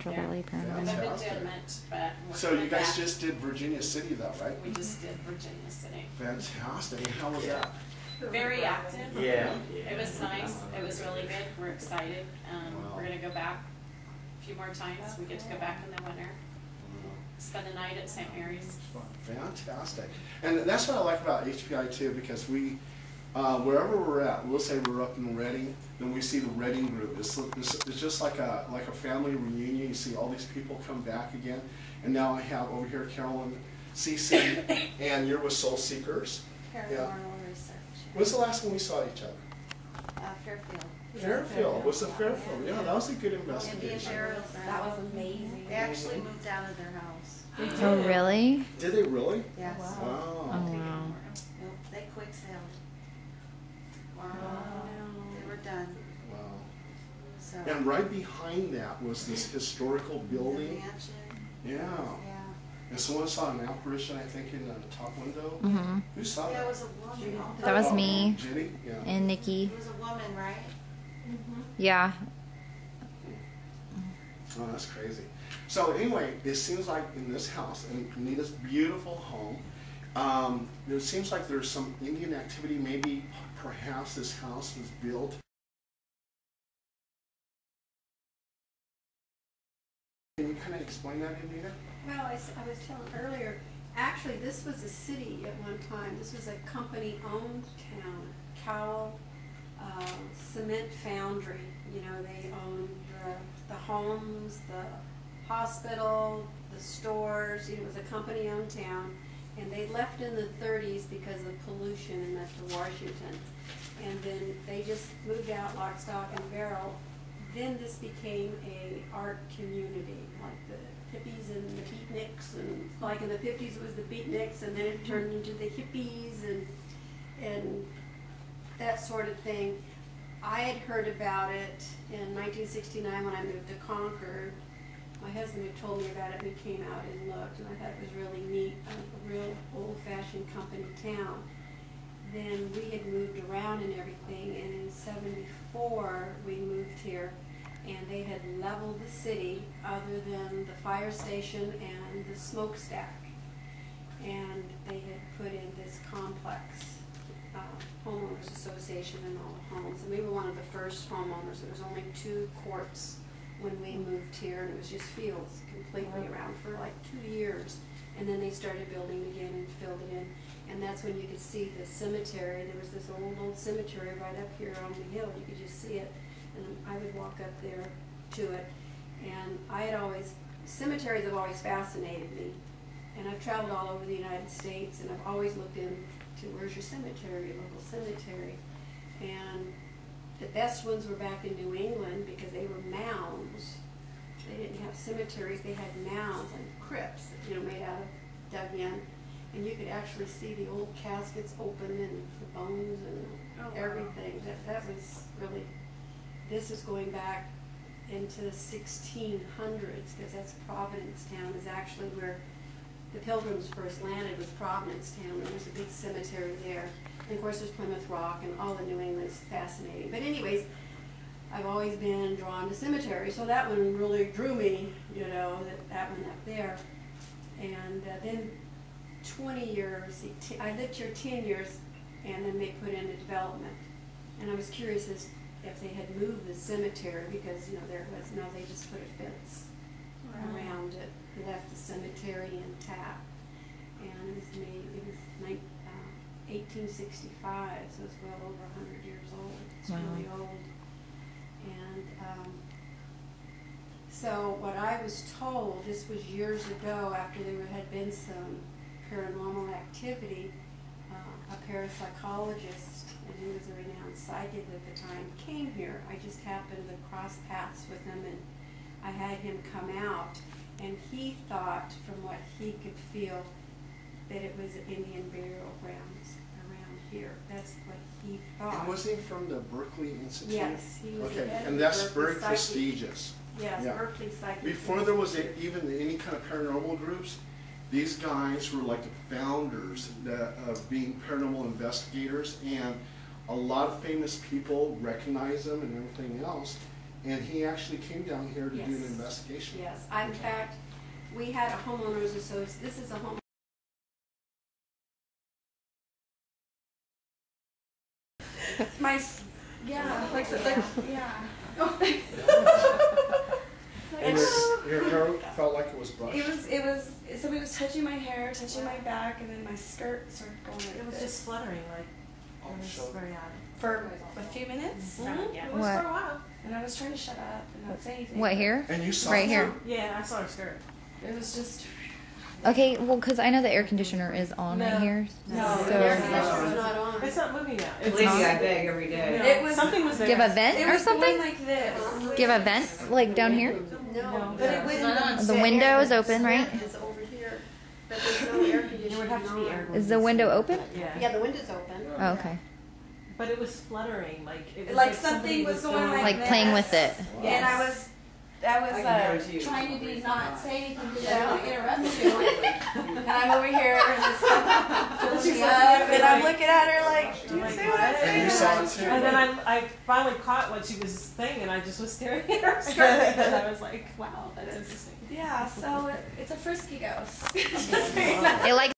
Central Valley Paranormal. I've been doing it, but so you guys just did Virginia City though, right? We just did Virginia City. Fantastic. And how was that? Very active. Yeah. It was nice. It was really good. We're excited. Wow. We're going to go back a few more times. We get to go back in the winter. Spend the night at St. Mary's. Fantastic. And that's what I like about HPI too, because we, wherever we're at, we'll say we're up in Reading, then we see the Reading group. It's just like a family reunion. You see all these people come back again. And now I have over here Carolyn, CC, and you're with Soul Seekers. Paranormal Research. When's the last time we saw each other? Fairfield. Fairfield. Was it Fairfield? Yeah, that was a good Indian investigation. Sheriff. That was amazing. They actually moved out of their house. Oh, really? Did they really? Yes. Wow. Oh, wow. Nope, they quick sailed. Wow. They were done. Wow. So. And right behind that was this historical building. The mansion. Yeah. Yeah. And someone saw an apparition, I think, in the top window. Mm-hmm. Who saw Yeah, that? it was a woman. That was me. Jenny? Yeah. And Nikki. It was a woman, right? Yeah. Oh, that's crazy. So anyway, it seems like in this house, in Anita's beautiful home, it seems like there's some Indian activity. Maybe perhaps this house was built. Can you kind of explain that, Anita? Well, I was telling earlier, actually this was a city at one time. This was a company-owned town, Cowell Cement Foundry. You know, they owned the homes, the hospital, the stores. It was a company-owned town. And they left in the 30s because of pollution and moved to Washington. And then they just moved out lock, stock, and barrel. Then this became a art community, like the hippies and the beatniks, and like in the 50s it was the beatniks, and then it turned into the hippies and that sort of thing. I had heard about it in 1969 when I moved to Concord. My husband had told me about it, and we came out and looked, and I thought it was really neat, a real old-fashioned company town. Then we had moved around and everything, and in '74 we moved here, and they had leveled the city other than the fire station and the smokestack. And they had put in this complex, homeowners association in all the homes. And we were one of the first homeowners. There was only 2 courts when we moved here, and it was just fields completely around for like 2 years. And then they started building again and filled it in. And that's when you could see the cemetery. There was this old cemetery right up here on the hill. You could just see it. And I would walk up there to it. And I had always, cemeteries have always fascinated me. And I've traveled all over the United States, and I've always looked into where's your cemetery, your local cemetery. And the best ones were back in New England because they were mounds. They didn't have cemeteries, they had mounds and crypts, you know, made out of dug in. And you could actually see the old caskets open and the bones and everything. That was really, this is going back into the 1600s, because that's Provincetown is actually where the Pilgrims first landed, was Provincetown. There was a big cemetery there. And of course there's Plymouth Rock, and all the New England's fascinating. But anyways, I've always been drawn to cemeteries, so that one really drew me, you know, that one up there. And then 20 years, I lived here 10 years, and then they put in a development. And I was curious as if they had moved the cemetery, because, you know, there was, no, they just put a fence around it, left the cemetery intact. And it was made, it was 1865, so it's well over 100 years old. It's really old. And so what I was told, this was years ago after there had been some paranormal activity, a parapsychologist, and he was a renowned psychic at the time, came here. I just happened to cross paths with him, and I had him come out, and he thought, from what he could feel, that it was Indian burial grounds around here. That's what he thought. And was he from the Berkeley Institute? Yes, he was. Okay, and that's very prestigious. Yes, yeah. Berkeley Psychic. Before there was even any kind of paranormal groups, these guys were like the founders of being paranormal investigators, and a lot of famous people recognize them and everything else. And he actually came down here to do an Yes. investigation. Yes, in fact, we had a homeowners association, this is a home. Yeah, yeah. And your hair felt like it was brushed. It was, somebody was touching my hair, touching my back, and then my skirt started going like It was this. just fluttering, like, Oh, it was so- very odd. For a few minutes. Yeah, it was What? for a while. And I was trying to shut up and not say anything. What, here? And you saw Right it? here. Yeah, I saw her skirt. It was just, Okay, well, because I know the air conditioner is on right No. here. No, So, The air conditioner's not on. It's not moving now. It's Lady, not. I beg every day. No, It was- something was there. give a vent it or was something? going like this. Give a vent, like down here? No, But it wouldn't. The window is open, right? It's over here, but there's no air conditioning There would have to be air. on. Is the window open? Yeah. Yeah, the window's open. Oh, okay. But it was fluttering, like it was Like somebody something was going Like playing with it. And I was Trying trying to not say anything because I don't want to interrupt you. And I'm over here and it's filling me up and I'm looking at her like, do you see what I'm And you saying? saw it too. And then I finally caught what she was saying, and I just was staring at her skirt, and I was like, wow, that's interesting. Yeah, so it's a frisky ghost. It like